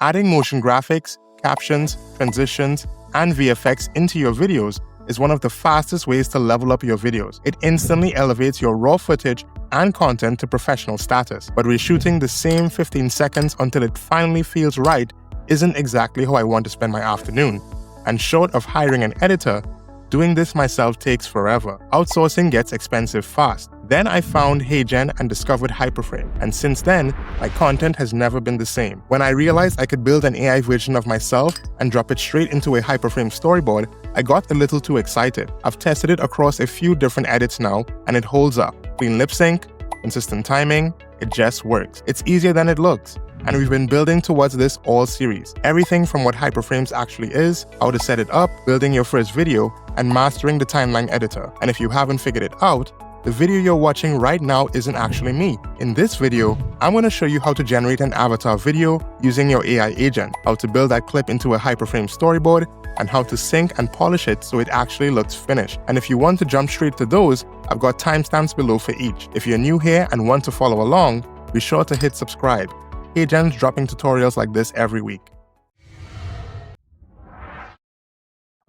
Adding motion graphics, captions, transitions, and VFX into your videos is one of the fastest ways to level up your videos. It instantly elevates your raw footage and content to professional status. But reshooting the same 15 seconds until it finally feels right isn't exactly how I want to spend my afternoon. And short of hiring an editor, doing this myself takes forever. Outsourcing gets expensive fast. Then I found HeyGen and discovered Hyperframe, and since then, my content has never been the same. When I realized I could build an AI version of myself and drop it straight into a Hyperframe storyboard, I got a little too excited. I've tested it across a few different edits now, and it holds up. Clean lip sync, consistent timing, it just works. It's easier than it looks. And we've been building towards this all series. Everything from what Hyperframes actually is, how to set it up, building your first video, and mastering the timeline editor. And if you haven't figured it out, the video you're watching right now isn't actually me. In this video, I'm going to show you how to generate an avatar video using your AI agent, how to build that clip into a Hyperframe storyboard, and how to sync and polish it so it actually looks finished. And if you want to jump straight to those, I've got timestamps below for each. If you're new here and want to follow along, be sure to hit subscribe. HeyGen's dropping tutorials like this every week.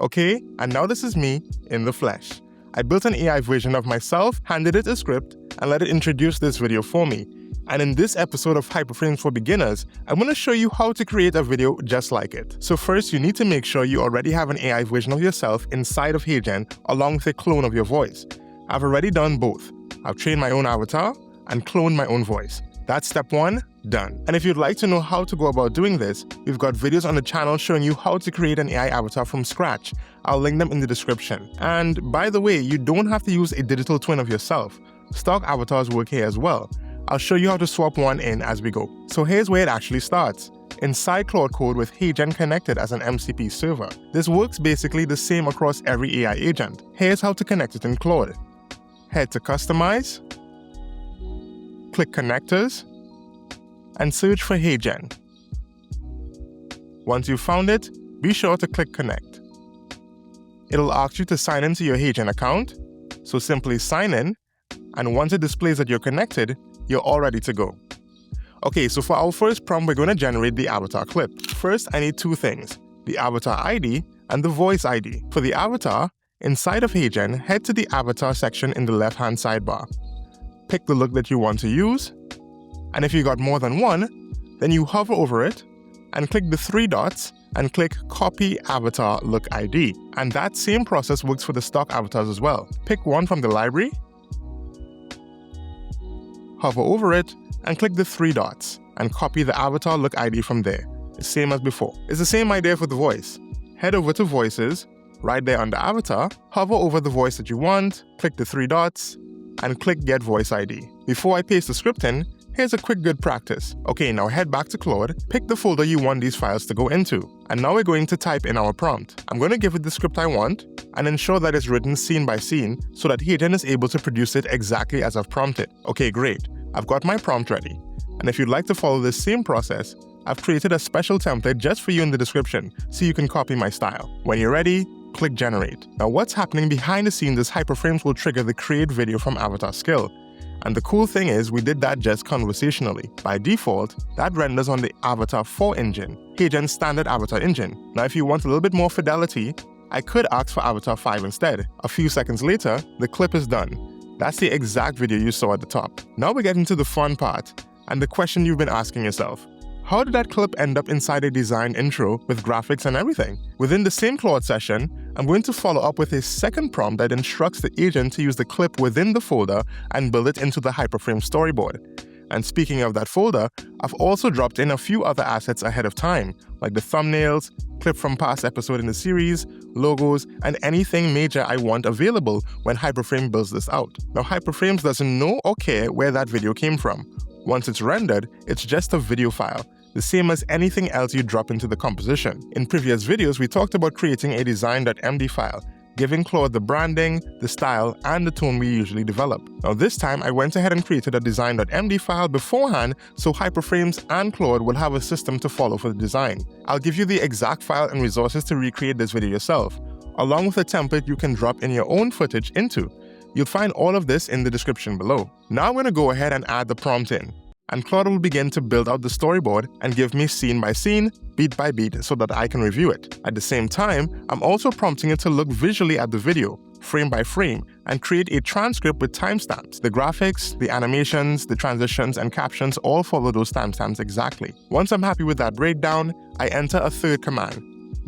Okay, and now this is me in the flesh. I built an AI version of myself, handed it a script, and let it introduce this video for me. And in this episode of Hyperframes for Beginners, I'm going to show you how to create a video just like it. So first, you need to make sure you already have an AI version of yourself inside of HeyGen along with a clone of your voice. I've already done both. I've trained my own avatar and cloned my own voice. That's step one, done. And if you'd like to know how to go about doing this, we've got videos on the channel showing you how to create an AI avatar from scratch. I'll link them in the description. And by the way, you don't have to use a digital twin of yourself. Stock avatars work here as well. I'll show you how to swap one in as we go. So here's where it actually starts. Inside Claude Code with HeyGen connected as an MCP server. This works basically the same across every AI agent. Here's how to connect it in Claude. Head to Customize, click Connectors, and search for HeyGen. Once you've found it, be sure to click Connect. It'll ask you to sign into your HeyGen account, so simply sign in, and once it displays that you're connected, you're all ready to go. Okay, so for our first prompt, we're going to generate the avatar clip. First, I need two things, the avatar ID and the voice ID. For the avatar, inside of HeyGen, head to the avatar section in the left-hand sidebar. Pick the look that you want to use, and if you got more than one, then you hover over it and click the three dots and click Copy Avatar Look ID. And that same process works for the stock avatars as well. Pick one from the library, hover over it, and click the three dots and copy the avatar look ID from there. It's same as before. It's the same idea for the voice. Head over to Voices, right there under Avatar, hover over the voice that you want, click the three dots, and click Get Voice ID. Before I paste the script in, here's a quick good practice. Okay, now head back to Claude, pick the folder you want these files to go into, and now we're going to type in our prompt. I'm going to give it the script I want, and ensure that it's written scene by scene, so that HeyGen is able to produce it exactly as I've prompted. Okay, great. I've got my prompt ready, and if you'd like to follow this same process, I've created a special template just for you in the description, so you can copy my style. When you're ready, click Generate. Now what's happening behind the scenes is Hyperframes will trigger the Create Video from Avatar skill. And the cool thing is we did that just conversationally. By default, that renders on the Avatar 4 engine, HeyGen's standard avatar engine. Now if you want a little bit more fidelity, I could ask for Avatar 5 instead. A few seconds later, the clip is done. That's the exact video you saw at the top. Now we're getting to the fun part, and the question you've been asking yourself. How did that clip end up inside a design intro with graphics and everything? Within the same Claude session, I'm going to follow up with a second prompt that instructs the agent to use the clip within the folder and build it into the Hyperframe storyboard. And speaking of that folder, I've also dropped in a few other assets ahead of time, like the thumbnails, clip from past episode in the series, logos, and anything major I want available when Hyperframe builds this out. Now Hyperframes doesn't know or care where that video came from. Once it's rendered, it's just a video file, the same as anything else you drop into the composition. In previous videos, we talked about creating a design.md file, giving Claude the branding, the style, and the tone we usually develop. Now this time, I went ahead and created a design.md file beforehand so Hyperframes and Claude will have a system to follow for the design. I'll give you the exact file and resources to recreate this video yourself, along with a template you can drop in your own footage into. You'll find all of this in the description below. Now I'm going to go ahead and add the prompt in. and Claude will begin to build out the storyboard and give me scene by scene, beat by beat, so that I can review it. At the same time, I'm also prompting it to look visually at the video, frame by frame, and create a transcript with timestamps. The graphics, the animations, the transitions, and captions all follow those timestamps exactly. Once I'm happy with that breakdown, I enter a third command,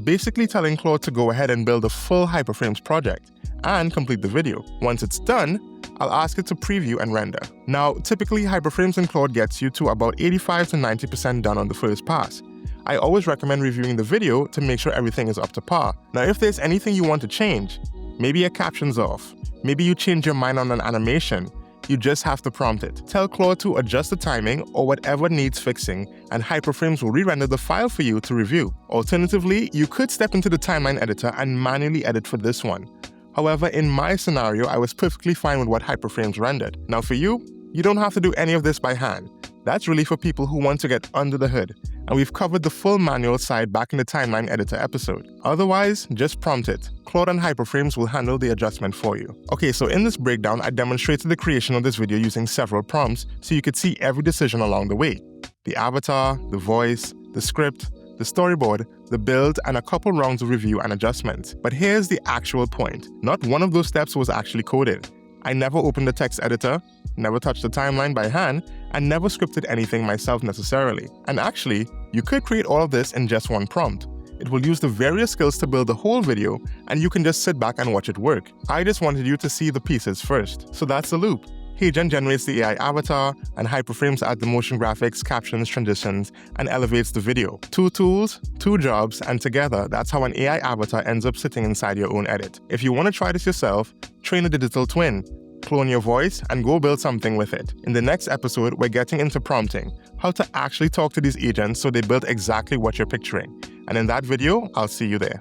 basically telling Claude to go ahead and build a full Hyperframes project and complete the video. Once it's done, I'll ask it to preview and render. Now, typically Hyperframes in Claude gets you to about 85 to 90% done on the first pass. I always recommend reviewing the video to make sure everything is up to par. Now, if there's anything you want to change, maybe a caption's off, maybe you change your mind on an animation, you just have to prompt it. Tell Claude to adjust the timing or whatever needs fixing, and Hyperframes will re-render the file for you to review. Alternatively, you could step into the timeline editor and manually edit for this one. However, in my scenario, I was perfectly fine with what Hyperframes rendered. Now for you, you don't have to do any of this by hand. That's really for people who want to get under the hood, and we've covered the full manual side back in the timeline editor episode. Otherwise, just prompt it. Claude and Hyperframes will handle the adjustment for you. Okay, so in this breakdown, I demonstrated the creation of this video using several prompts so you could see every decision along the way. The avatar, the voice, the script, the storyboard, the build, and a couple rounds of review and adjustments. But here's the actual point. Not one of those steps was actually coded. I never opened the text editor, never touched the timeline by hand, and never scripted anything myself necessarily. And actually, you could create all of this in just one prompt. It will use the various skills to build the whole video, and you can just sit back and watch it work. I just wanted you to see the pieces first. So that's the loop. HeyGen generates the AI avatar, and Hyperframes add the motion graphics, captions, transitions, and elevates the video. 2 tools, 2 jobs, and together, that's how an AI avatar ends up sitting inside your own edit. If you want to try this yourself, train a digital twin, clone your voice, and go build something with it. In the next episode, we're getting into prompting, how to actually talk to these agents so they build exactly what you're picturing. And in that video, I'll see you there.